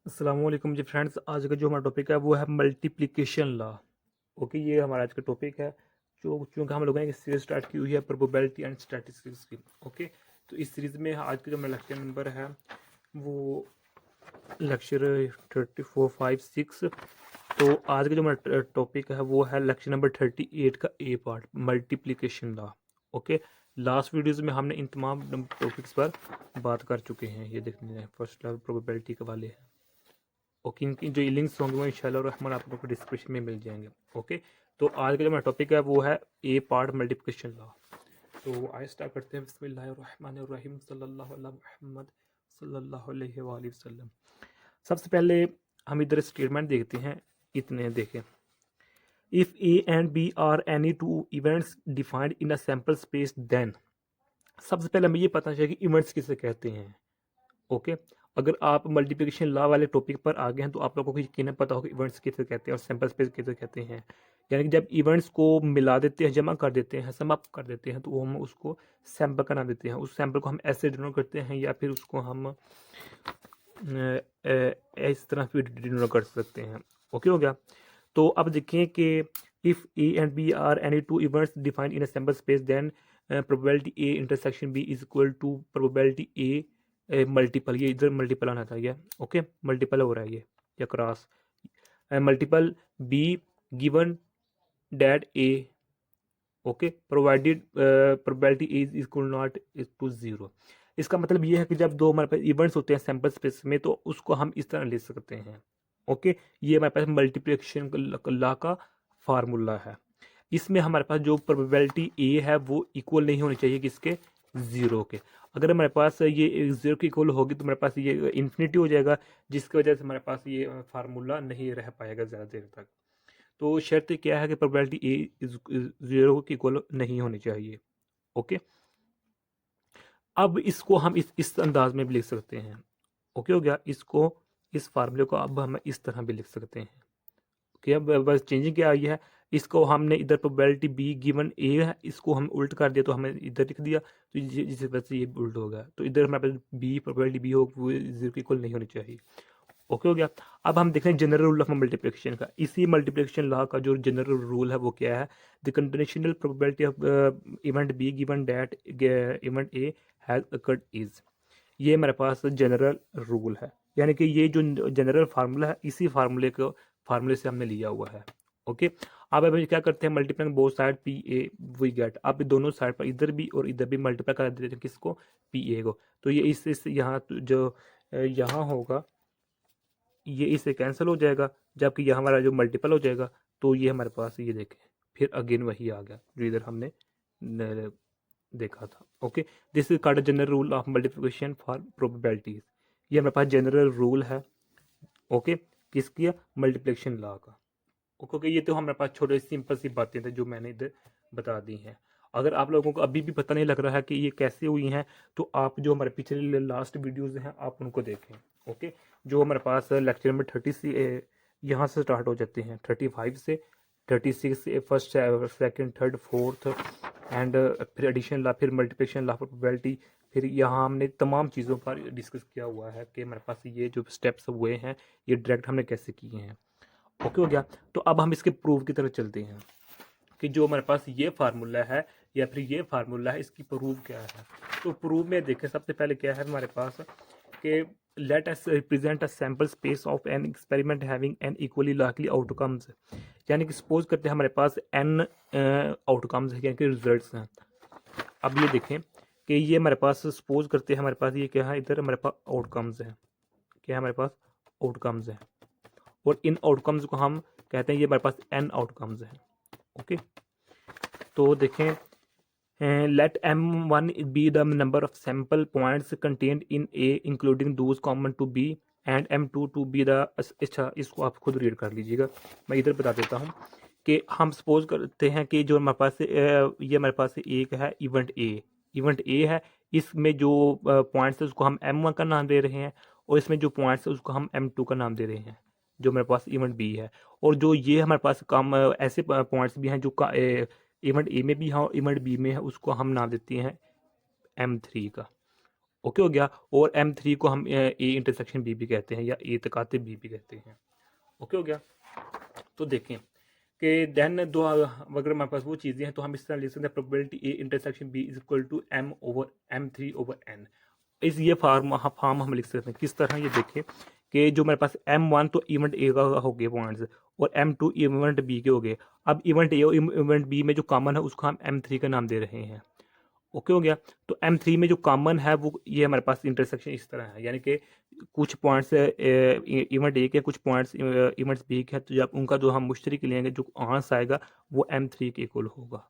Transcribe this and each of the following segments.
अस्सलाम वालेकुम जी फ्रेंड्स। आज का जो हमारा टॉपिक है वो है मल्टीप्लिकेशन लॉ। ओके, ये हमारा आज का टॉपिक है जो चूँकि हम लोगों ने एक सीरीज स्टार्ट की हुई है प्रोबेबिलिटी एंड स्टैटिस्टिक्स की। ओके, तो इस सीरीज़ में आज का जो हमारा लेक्चर नंबर है वो लेक्चर 34, 5, 6। तो आज का जो हमारा टॉपिक है वो है लेक्चर नंबर 38 का A part, multiplication law. Okay, last videos में हमने इन तमाम टॉपिक्स पर बात कर चुके हैं। ये देखने हैं फर्स्ट लेवल प्रोबेबिलिटी के वाले हैं। ओके, इनकी जो लिंक्स होंगे वो इंशाल्लाह रहमान आप लोगों को डिस्क्रिप्शन में मिल जाएंगे। ओके, तो आज का जो हमारा टॉपिक है वो है ए पार्ट मल्टीप्लिकेशन लॉ। तो आइए स्टार्ट करते हैं। बिस्मिल्लाहिर्रहमानिर्रहीम सल्लल्लाहु अला मुहम्मद सल्लल्लाहु अलैहि वसल्लम। सबसे पहले हम इधर स्टेटमेंट देखते हैं। इतने देखें, if A and B are any two events defined in a sample space then. सबसे पहले हमें ये पता चाहिए कि इवेंट्स किसे कहते हैं। ओके, अगर आप मल्टीप्लिकेशन लॉ वाले टॉपिक पर आ गए हैं तो आप लोगों को यकीनन पता होगा इवेंट्स किसे कहते हैं और सैंपल स्पेस किसे कहते हैं। यानी कि जब इवेंट्स को मिला देते हैं, जमा कर देते हैं, सम अप कर देते हैं, तो हम उसको सैंपल का नाम देते हैं। उस सैंपल को हम ऐसे डिनोट करते हैं या फिर उसको हम इस तरह भी डिनोट कर सकते हैं। ओके हो गया। तो अब देखें कि if A and B are any two events defined in a sample space then probability A intersection B is equal to probability A multiple. ये इधर मल्टीपल आना था, ये ओके मल्टीपल हो रहा है ये या cross multiple B given that A. Okay, provided probability is equal not to zero. इसका मतलब ये है कि जब दो हमारे पास इवेंट्स होते हैं सैंपल स्पेस में तो उसको हम इस तरह लिख सकते हैं। ओके, ये हमारे पास मल्टीप्लिकेशन लॉ का फार्मूला है। इसमें हमारे पास जो प्रोबेबिलिटी ए है वो इक्वल नहीं होनी चाहिए किसके, जीरो के। अगर हमारे पास ये जीरो की इक्वल होगी तो हमारे पास ये इन्फिनिटी हो जाएगा, जिसकी वजह से हमारे पास ये फार्मूला नहीं रह पाएगा ज़्यादा देर तक। तो शर्त क्या है कि प्रोबेबिलिटी ए जीरो की इक्वल नहीं होनी चाहिए। ओके, अब इसको हम इस अंदाज में भी लिख सकते हैं। ओके हो गया। इसको इस फार्मूले को अब हम इस तरह भी लिख सकते हैं कि अब बस चेंजिंग क्या आई है, इसको हमने इधर प्रोबेबिलिटी बी गिवन ए है, इसको हम उल्ट कर दिया तो हमें इधर लिख दिया, तो जिस वजह से ये उल्ट हो गया। तो इधर हमारे पास बी प्रोबेबिलिटी बी हो वो जीरो की इक्वल नहीं होनी चाहिए। ओके हो गया। अब हम देखें जनरल रूल ऑफ मल्टीप्लिकेशन का। इसी मल्टीप्लिकेशन लॉ का जो जनरल रूल है वो क्या है, the conditional probability of event be given that event A has occurred is. ये मेरे पास जनरल रूल है, यानी कि ये जो जनरल फार्मूला है इसी फार्मूले से हमने लिया हुआ है। ओके, अब अभी क्या करते हैं, multiplying both side P A we get. अब दोनों साइड पर इधर भी और इधर भी मल्टीप्लाई कर देते हैं किसको, पी ए को। तो ये इस यहाँ जो यहाँ होगा ये इससे कैंसिल हो जाएगा, जबकि यहाँ हमारा जो मल्टीपल हो जाएगा। तो ये हमारे पास ये देखें फिर अगेन वही आ गया जो इधर हमने देखा था। Okay, this is called general rule of multiplication for probabilities. ये हमारे पास जनरल रूल है। ओके, किसकी, मल्टीप्लिकेशन लॉ का। ओके, ये तो हमारे पास छोटे सिंपल सी बातें थी जो मैंने इधर बता दी हैं। अगर आप लोगों को अभी भी पता नहीं लग रहा है कि ये कैसे हुई हैं तो आप जो हमारे पिछले लास्ट वीडियोज़ हैं आप उनको देखें। ओके, जो हमारे पास लेक्चर नंबर 30 से यहाँ से स्टार्ट हो जाते हैं, 35 से 36 से first second third fourth and फिर एडिशन ला, फिर मल्टीप्लिकेशन ला, प्रोबेबिलिटी। फिर यहाँ हमने तमाम चीज़ों पर डिस्कस किया हुआ है कि हमारे पास ये जो स्टेप्स हुए हैं ये डायरेक्ट हमने कैसे किए हैं। ओके हो गया। तो अब हम इसके प्रूफ की तरफ चलते हैं कि जो हमारे पास ये फार्मूला है या फिर ये फार्मूला है इसकी प्रूफ क्या है। तो प्रूफ में देखें सबसे पहले क्या है हमारे पास कि let us represent a sample space of an experiment having an equally likely outcomes. यानी कि सपोज करते हैं हमारे पास एन आउटकम्स है, यानी कि रिजल्ट्स हैं। अब ये देखें कि ये हमारे पास सपोज करते हैं हमारे पास ये क्या है, इधर हमारे पास आउटकम्स है, क्या है हमारे पास आउटकम्स है, और इन आउटकम्स को हम कहते हैं ये हमारे पास एन आउटकम्स है। ओके, तो देखें let M1 be the number of sample points content in A including those common to B and M2 to be the. अच्छा, इसको आप खुद रीड कर लीजिएगा, मैं इधर बता देता हूँ कि हम सपोज करते हैं कि जो हमारे पास ये हमारे पास एक है इवेंट ए है। इसमें जो पॉइंट्स है उसको हम M1 का नाम दे रहे हैं और इसमें जो पॉइंट्स है उसको हम M2 का नाम दे रहे हैं, जो हमारे पास इवेंट बी है। और जो ये हमारे पास कम ऐसे पॉइंट्स भी हैं जो इवेंट ए में भी है और इवेंट बी में है, उसको हम नाम देते हैं M3 का। ओके हो गया। और M3 को हम ए इंटरसेक्शन बी भी कहते हैं या ए तकाते बी भी कहते हैं। ओके हो गया। तो देखें कि देन दो अगर हमारे पास वो चीज़ें हैं तो हम इस तरह लिख सकते हैं probability A intersection B is equal to M/M3/N। इस ये फॉर्म हम लिख सकते हैं किस तरह, ये देखें कि जो मेरे पास M1 तो इवेंट ए का हो गए पॉइंट्स और M2 इवेंट बी के हो गए। अब इवेंट ए और इवेंट बी में जो कॉमन है उसको हम M3 का नाम दे रहे हैं। ओके हो गया। तो M3 में जो कॉमन है वो ये हमारे पास इंटरसेक्शन इस तरह है, यानी कि कुछ पॉइंट्स इवेंट ए के कुछ पॉइंट्स इवेंट्स बी के हैं, तो जब उनका जो हम मुश्तरक लेंगे जो आंसर आएगा वो M3 के इक्वल होगा।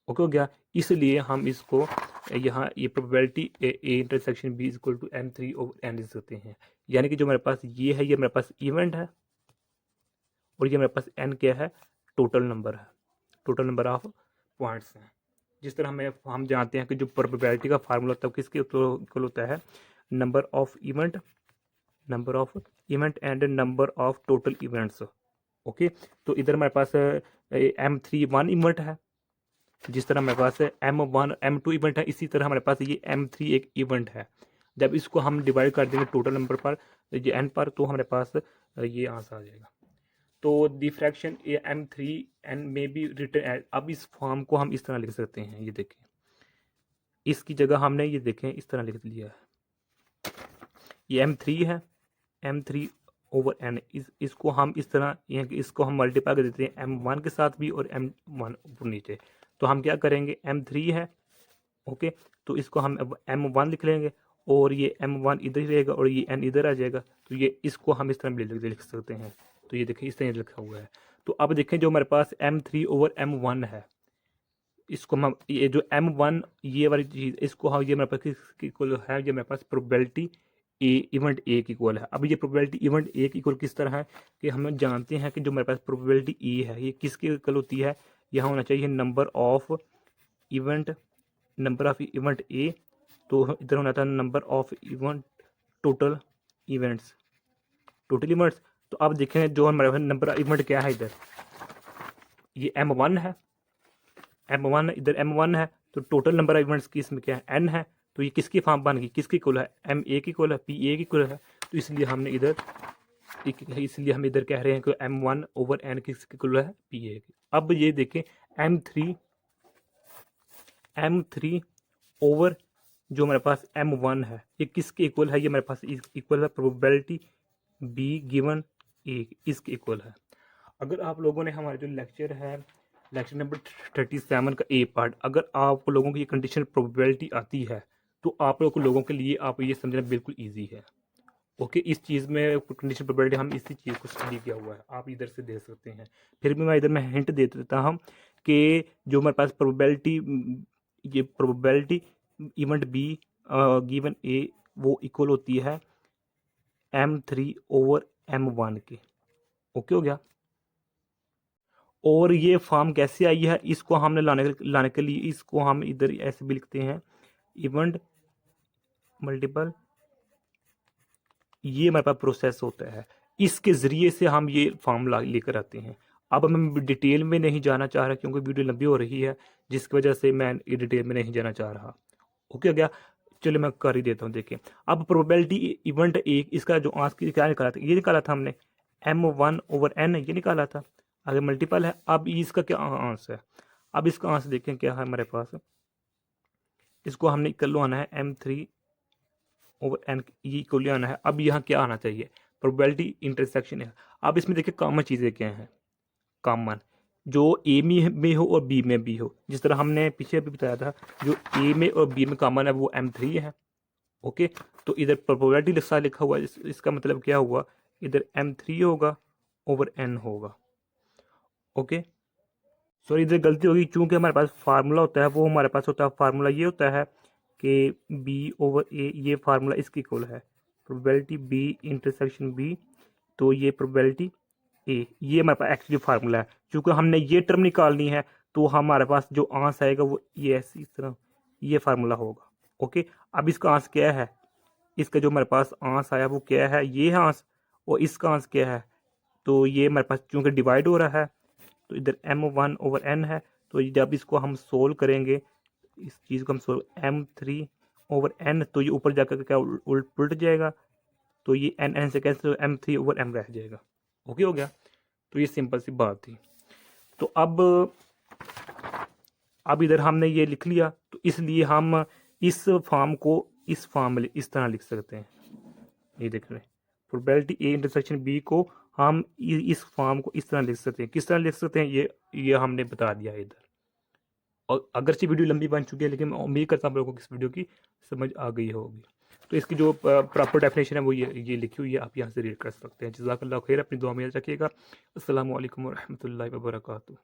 ओके हो गया। इसलिए हम इसको यहाँ ये probability A intersection B is equal to M3/N लिख सकते हैं। यानी कि जो मेरे पास ये है ये मेरे पास इवेंट है और ये मेरे पास N क्या है, टोटल नंबर है, टोटल नंबर ऑफ पॉइंट्स हैं। जिस तरह हम जानते हैं कि जो प्रोबेबिलिटी का फार्मूला होता है किसके इक्वल होता है, number of event and number of total events. Okay, तो इधर हमारे पास M3 1 इवेंट है, जिस तरह हमारे पास M1 M2 इवेंट है, इसी तरह हमारे पास ये M3 एक इवेंट है। जब इसको हम डिवाइड कर देंगे टोटल नंबर पर ये N पर, तो हमारे पास ये आंसर आ जाएगा। तो द फ्रैक्शन M3N में बी रिटर्न। अब इस फॉर्म को हम इस तरह लिख सकते हैं, ये देखें इसकी जगह हमने ये देखें इस तरह लिख लिया है, ये M3 है, M3/N इसको हम इस तरह इसको हम मल्टीप्लाई कर देते हैं M1 के साथ भी और M1 ऊपर नीचे। तो हम क्या करेंगे, M3 है, ओके, तो इसको हम M1 लिख लेंगे और ये M1 इधर ही रहेगा और ये N इधर आ जाएगा। तो ये इसको हम इस तरह भी लिख सकते हैं। तो ये देखिए इस तरह लिखा हुआ है। तो अब देखें जो हमारे पास M3/M1 है, इसको हम ये जो M1 ये वाली चीज़ इसको हम ये मेरे पास किसकी इक्वल है, ये मेरे पास प्रोबेबिलिटी ए इवेंट ए की इक्वल है। अब ये प्रोबेबिलिटी इवेंट ए की इक्वल किस तरह है कि हम जानते हैं कि जो मेरे पास प्रोबेबिलिटी ए है ये किसकी इक्वल होती है, यहाँ होना चाहिए नंबर ऑफ इवेंट ए, तो इधर होना था number of event total events. तो अब देखें जो हमारे पास नंबर ऑफ इवेंट क्या है, इधर ये M1 है, इधर M1 है, तो टोटल नंबर ऑफ इवेंट्स की इसमें क्या है, N है। तो ये किसकी फॉर्म बन गई, किसकी इक्वल है, MA की इक्वल है, PA की इक्वल है। तो इसलिए हम इधर कह रहे हैं कि M1/N किसकी इक्वल है, PA की। अब ये देखें M3 ओवर जो हमारे पास M1 है ये किसके इक्वल है, ये हमारे पास इक्वल है प्रोबेबिलिटी B गिवन A, इसके इक्वल है। अगर आप लोगों ने हमारे जो लेक्चर है लेक्चर नंबर 37 का ए पार्ट, अगर आप लोगों की ये कंडीशन प्रोबेबिलिटी आती है तो आप लोगों के लिए आप ये समझना बिल्कुल ईजी है। ओके, इस चीज़ में कंडीशन प्रोबेबिलिटी हम इसी चीज़ को स्टडी किया हुआ है, आप इधर से देख सकते हैं। फिर भी मैं इधर में हिंट दे देता हूँ कि जो हमारे पास प्रोबेबिलिटी इवेंट बी गिवन ए वो इक्वल होती है M3/M1 के। ओके हो गया। और ये फॉर्म कैसे आई है, इसको हमने लाने के लिए इसको हम इधर ऐसे भी लिखते हैं इवेंट मल्टीपल, ये हमारे पास प्रोसेस होता है, इसके ज़रिए से हम ये फॉर्म लेकर आते हैं। अब मैं डिटेल में नहीं जाना चाह रहा क्योंकि वीडियो लंबी हो रही है, जिसकी वजह से मैं डिटेल में नहीं जाना चाह रहा। ओके हो गया, चलिए मैं कर ही देता हूँ। देखिए अब प्रोबेबिलिटी इवेंट एक इसका जो आंसर क्या निकाला था, ये निकाला था हमने M1/N, ये निकाला था, आगे मल्टीपल है। अब इसका क्या आंसर है, अब इसका आंसर देखें क्या है हमारे पास, इसको हमने इक्वल आना है M3/N, ये इक्वल आना है। अब यहाँ क्या आना चाहिए, प्रोबेबिलिटी इंटरसेक्शन है। अब इसमें देखिए कॉमन चीज़ें क्या हैं, कॉमन जो ए में हो और बी में भी हो, जिस तरह हमने पीछे भी बताया था जो ए में और बी में कॉमन है वो M3 है। ओके, तो इधर प्रोबेबिलिटी सा लिखा हुआ है, इसका मतलब क्या हुआ, इधर M3 होगा ओवर N होगा। ओके, सॉरी इधर गलती होगी, चूंकि हमारे पास फार्मूला होता है वो हमारे पास होता है, फार्मूला ये होता है कि B/A, ये फार्मूला इसकी इक्वल है प्रोबेबिलिटी B इंटरसेक्शन B, तो ये प्रोबेबिलिटी A, ये हमारे पास एक्चुअली फार्मूला है। चूंकि हमने ये टर्म निकालनी है तो हमारे पास जो आंसर आएगा वो ये ऐसी इस तरह ये फार्मूला होगा। ओके, अब इसका आंसर क्या है, इसका जो हमारे पास आंसर आया वो क्या है, ये है आंसर, और इसका आंसर क्या है, तो ये हमारे पास चूंकि डिवाइड हो रहा है तो इधर M1/N है। तो जब इसको हम सोल्व करेंगे, इस चीज़ को हम सोल्व M3 ओवर n, तो ये ऊपर जाकर क्या उल्ट जाएगा, तो ये n से कैंसिल, m3 ओवर m रह जाएगा। ओके हो गया। तो ये सिंपल सी बात थी। तो अब इधर हमने ये लिख लिया, तो इसलिए हम इस फॉर्म को इस फॉर्म में इस तरह लिख सकते हैं। ये देख रहे हैं, प्रोबेबिलिटी ए इंटरसेक्शन बी को हम इस फॉर्म को इस तरह लिख सकते हैं। किस तरह लिख सकते हैं ये हमने बता दिया है इधर। और अगरचे वीडियो लंबी बन चुकी है, लेकिन मैं उम्मीद करता हूँ आप लोगों को इस वीडियो की समझ आ गई होगी। तो इसकी जो प्रॉपर डेफिनेशन है वो ये लिखी हुई है, आप यहाँ से रीड कर सकते हैं। जज़ाकल्लाह खैर, अपनी दुआ में याद रखिएगा। अस्सलामु अलैकुम वरहमतुल्लाहि वबरकातुहू।